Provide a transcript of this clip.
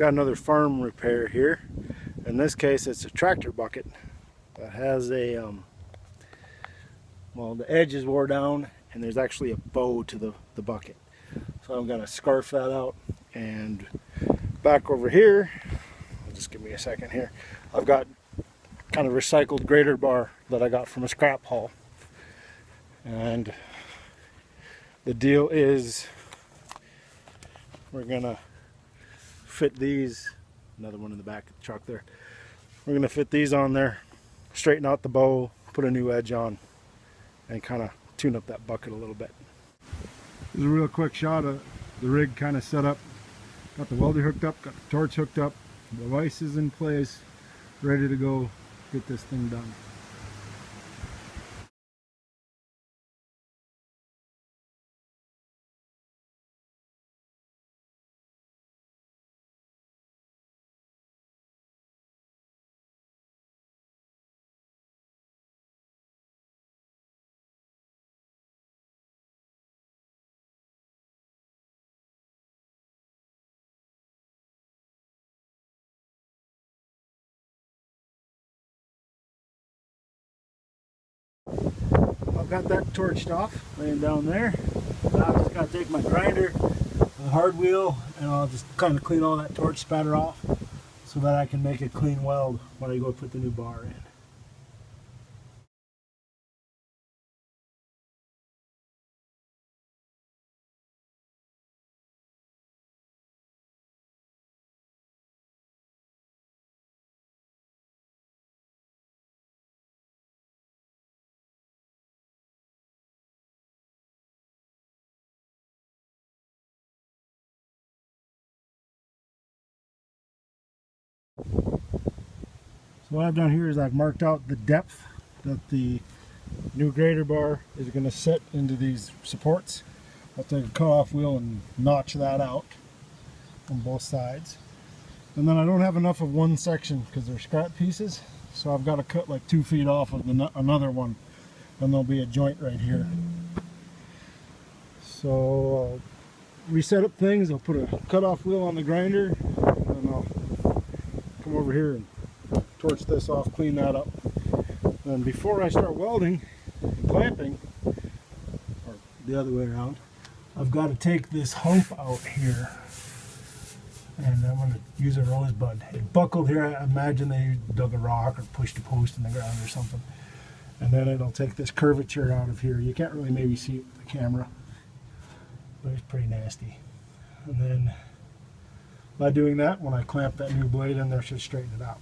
got another farm repair here. In this case, it's a tractor bucket that has a, well, the edge is wore down and there's actually a bow to the bucket. So I'm gonna scarf that out, and back over here, just give me a second here, I've got kind of recycled grater bar that I got from a scrap haul. And the deal is we're gonna fit these, another one in the back of the truck there, we're gonna fit these on there, straighten out the bow, put a new edge on, and kind of tune up that bucket a little bit. This is a real quick shot of the rig kind of set up. Got the welder hooked up, got the torch hooked up, the vise is in place, ready to go get this thing done. I've got that torched off, laying down there. Now I just got to take my grinder, the hard wheel, and I'll just kind of clean all that torch spatter off so that I can make a clean weld when I go put the new bar in. So what I've done here is I've marked out the depth that the new grater bar is going to set into these supports. I'll take a cut-off wheel and notch that out on both sides. And then I don't have enough of one section because they're scrap pieces, so I've got to cut like 2 feet off of another one, and there'll be a joint right here. So I'll reset up things. I'll put a cut-off wheel on the grinder, and I'll come over here and torch this off, clean that up. And before I start welding and clamping, or the other way around, I've got to take this hump out here, and I'm going to use a rosebud. It buckled here. I imagine they dug a rock or pushed a post in the ground or something, and then it'll take this curvature out of here. You can't really maybe see it with the camera, but it's pretty nasty. And then by doing that, when I clamp that new blade in there, it should straighten it out.